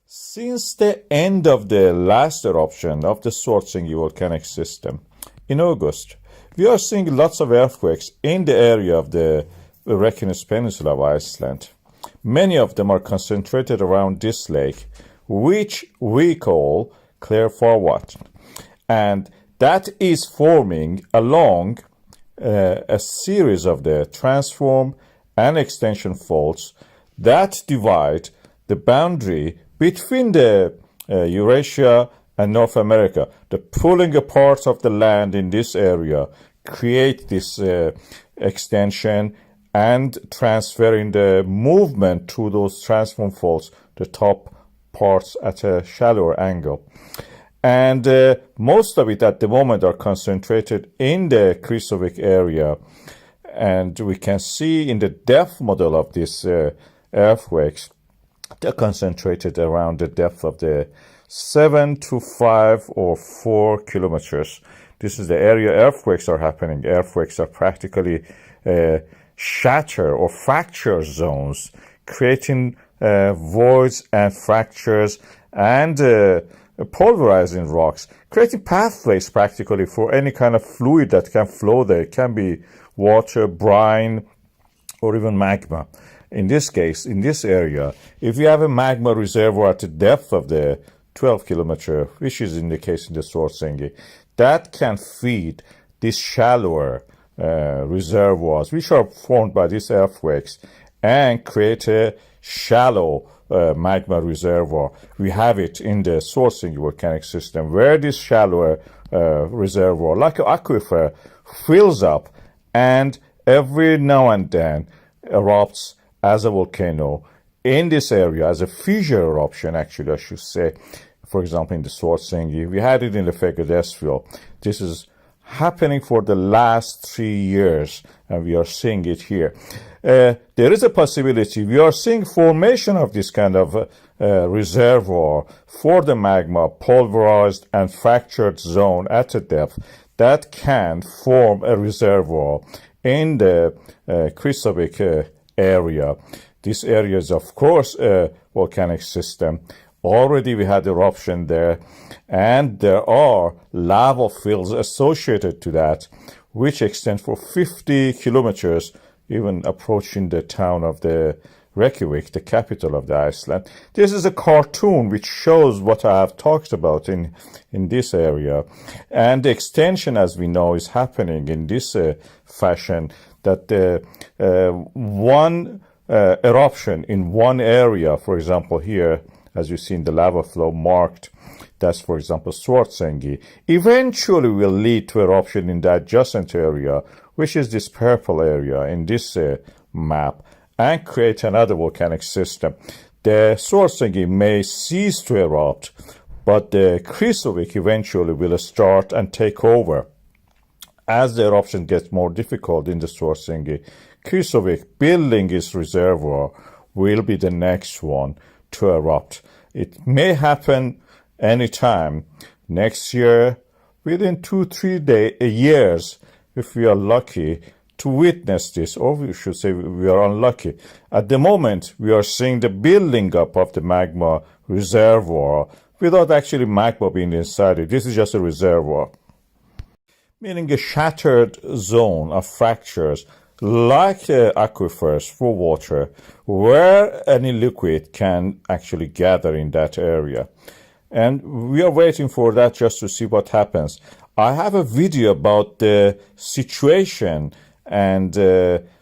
Since the end of the last eruption of the Sortsengi volcanic system in August, we are seeing lots of earthquakes in the area of the Reykjanes Peninsula of Iceland. Many of them are concentrated around this lake, which we call Krýsuvík, and that is forming along a series of the transform and extension faults that divide the boundary between the Eurasia and North America. The pulling apart of the land in this area create this extension and transferring the movement through those transform faults, the top parts at a shallower angle. And most of it at the moment are concentrated in the Krýsuvík area. And we can see in the depth model of these earthquakes, they're concentrated around the depth of the 7 to 5 or 4 kilometers. This is the area earthquakes are happening. Earthquakes are practically shatter or fracture zones, creating voids and fractures and pulverizing rocks, creating pathways practically for any kind of fluid that can flow there. It can be water, brine, or even magma. In this case, in this area, if you have a magma reservoir at the depth of the 12 kilometer, which is in the case in the Sortsengi, that can feed these shallower reservoirs, which are formed by these earthquakes, and create a shallow magma reservoir. We have it in the Sortsengi volcanic system, where this shallower reservoir, like an aquifer, fills up and every now and then erupts as a volcano in this area, as a fissure eruption, actually, I should say. For example, in the Sortsengi, we had it in the Fagradalsfjall. This is happening for the last 3 years, and we are seeing it here. There is a possibility we are seeing formation of this kind of reservoir for the magma, pulverized and fractured zone at a depth that can form a reservoir in the Krýsuvík area. This area is, of course, a volcanic system. Already we had eruption there, and there are lava fields associated to that, which extend for 50 kilometers, even approaching the town of the Reykjavík, the capital of the Iceland. This is a cartoon which shows what I have talked about in this area. And the extension, as we know, is happening in this fashion, that one eruption in one area, for example here, as you see in the lava flow marked, that's, for example, Sortsengi, eventually will lead to eruption in the adjacent area, which is this purple area in this map, and create another volcanic system. The Sortsengi may cease to erupt, but the Krýsuvík eventually will start and take over. As the eruption gets more difficult in the Sortsengi, Krýsuvík, building its reservoir, will be the next one to erupt. It may happen anytime next year, within 2-3 years, if we are lucky to witness this, or we should say we are unlucky. At the moment, we are seeing the building up of the magma reservoir without actually magma being inside it. This is just a reservoir, meaning a shattered zone of fractures, like aquifers for water, where any liquid can actually gather in that area. And we are waiting for that just to see what happens. I have a video about the situation and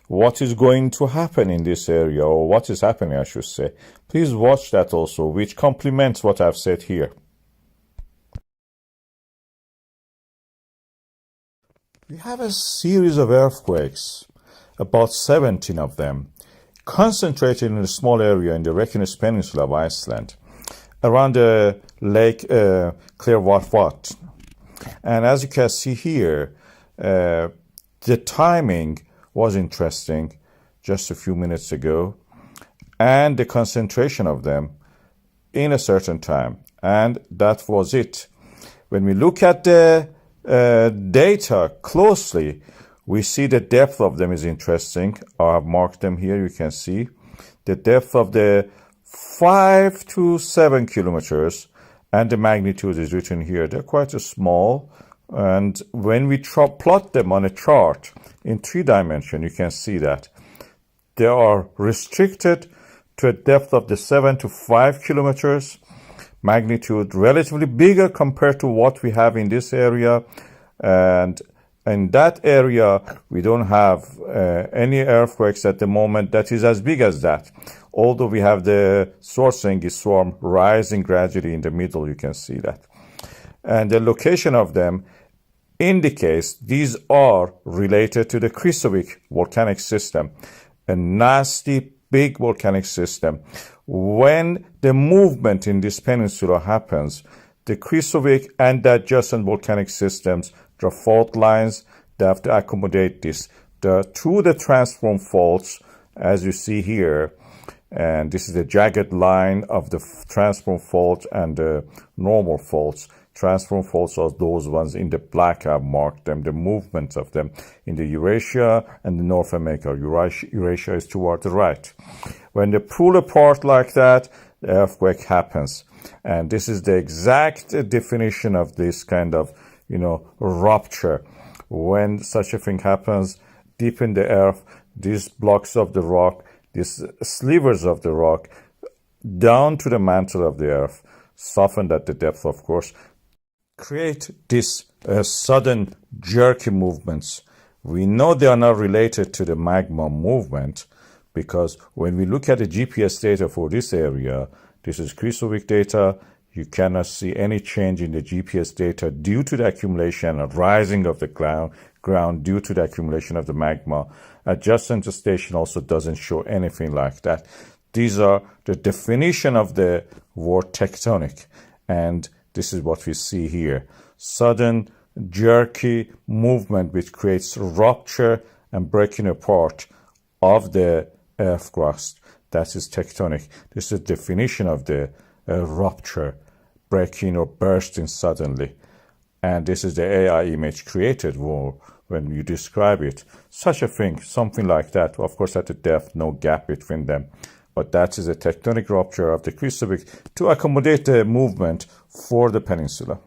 what is going to happen in this area, or what is happening, I should say. Please watch that also, which complements what I've said here. We have a series of earthquakes, about 17 of them, concentrated in a small area in the Reykjanes Peninsula of Iceland, around the lake Krýsuvík. And as you can see here, the timing was interesting just a few minutes ago, and the concentration of them in a certain time. And that was it. When we look at the data closely, we see the depth of them is interesting. I have marked them here. You can see the depth of the 5 to 7 kilometers, and the magnitude is written here. They're quite small, and when we plot them on a chart in 3 dimensions, you can see that they are restricted to a depth of the 7 to 5 kilometers, magnitude relatively bigger compared to what we have in this area, and in that area we don't have any earthquakes at the moment that is as big as that, although we have the Svartsengi swarm rising gradually in the middle. You can see that, and the location of them indicates these are related to the Krýsuvík volcanic system, a nasty big volcanic system. When the movement in this peninsula happens, the Krýsuvík and the adjacent volcanic systems, there are fault lines, they have to accommodate this. Through the transform faults, as you see here, and this is the jagged line of the transform fault and the normal faults. Transform faults are those ones in the black. I've marked them, the movements of them in the Eurasia and the North America. Eurasia is toward the right. When they pull apart like that, the earthquake happens. And this is the exact definition of this kind of, rupture. When such a thing happens, deep in the earth, these blocks of the rock, these slivers of the rock, down to the mantle of the earth, softened at the depth, of course, create these sudden jerky movements. We know they are not related to the magma movement, because when we look at the GPS data for this area, this is Krýsuvík data, you cannot see any change in the GPS data due to the accumulation and rising of the ground due to the accumulation of the magma. Adjacent station also doesn't show anything like that. These are the definition of the word tectonic, and this is what we see here. Sudden, jerky movement which creates rupture and breaking apart of the earth crust. That is tectonic. This is the definition of the rupture, breaking or bursting suddenly. And this is the AI image created when you describe it. Such a thing, something like that. Of course, at the depth, no gap between them. But that is a tectonic rupture of the Krýsuvík to accommodate the movement for the peninsula.